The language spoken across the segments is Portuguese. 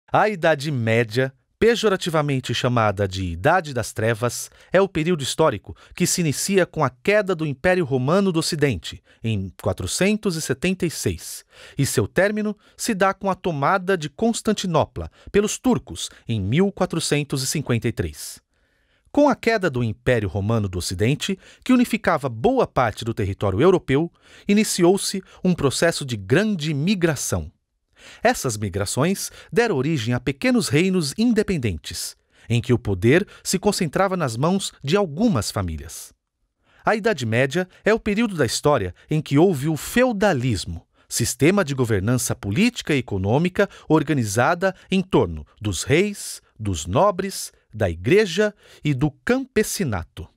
A Idade Média, pejorativamente chamada de Idade das Trevas, é o período histórico que se inicia com a queda do Império Romano do Ocidente, em 476, e seu término se dá com a tomada de Constantinopla pelos turcos, em 1453. Com a queda do Império Romano do Ocidente, que unificava boa parte do território europeu, iniciou-se um processo de grande migração. Essas migrações deram origem a pequenos reinos independentes, em que o poder se concentrava nas mãos de algumas famílias. A Idade Média é o período da história em que houve o feudalismo, sistema de governança política e econômica organizada em torno dos reis, dos nobres, da igreja e do campesinato.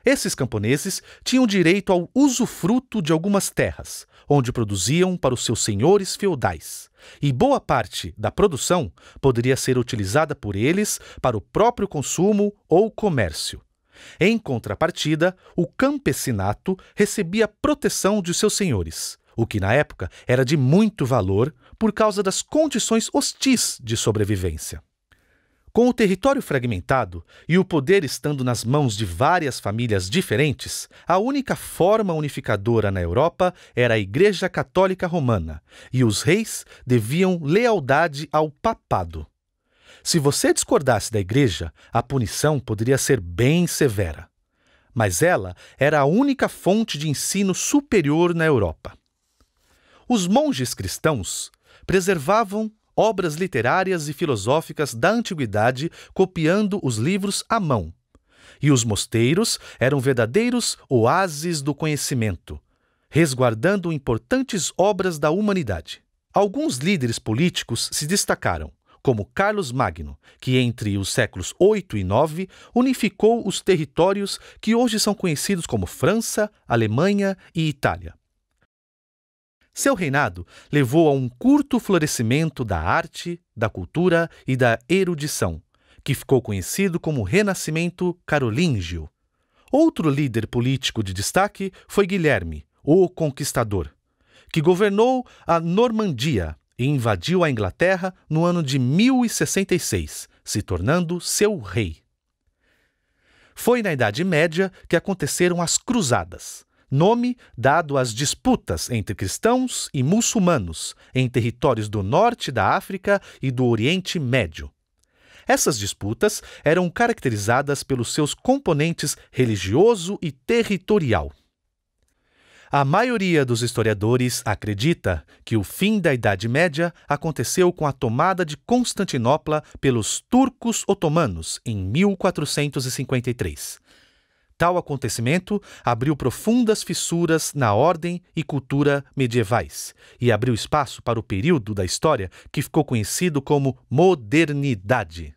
Esses camponeses tinham direito ao usufruto de algumas terras, onde produziam para os seus senhores feudais, e boa parte da produção poderia ser utilizada por eles para o próprio consumo ou comércio. Em contrapartida, o campesinato recebia proteção de seus senhores, o que na época era de muito valor por causa das condições hostis de sobrevivência. Com o território fragmentado e o poder estando nas mãos de várias famílias diferentes, a única forma unificadora na Europa era a Igreja Católica Romana, e os reis deviam lealdade ao papado. Se você discordasse da Igreja, a punição poderia ser bem severa. Mas ela era a única fonte de ensino superior na Europa. Os monges cristãos preservavam obras literárias e filosóficas da antiguidade, copiando os livros à mão. E os mosteiros eram verdadeiros oásis do conhecimento, resguardando importantes obras da humanidade. Alguns líderes políticos se destacaram, como Carlos Magno, que entre os séculos 8 e 9 unificou os territórios que hoje são conhecidos como França, Alemanha e Itália. Seu reinado levou a um curto florescimento da arte, da cultura e da erudição, que ficou conhecido como Renascimento Carolíngio. Outro líder político de destaque foi Guilherme, o Conquistador, que governou a Normandia e invadiu a Inglaterra no ano de 1066, se tornando seu rei. Foi na Idade Média que aconteceram as Cruzadas, nome dado às disputas entre cristãos e muçulmanos em territórios do norte da África e do Oriente Médio. Essas disputas eram caracterizadas pelos seus componentes religioso e territorial. A maioria dos historiadores acredita que o fim da Idade Média aconteceu com a tomada de Constantinopla pelos turcos otomanos em 1453. Tal acontecimento abriu profundas fissuras na ordem e cultura medievais e abriu espaço para o período da história que ficou conhecido como modernidade.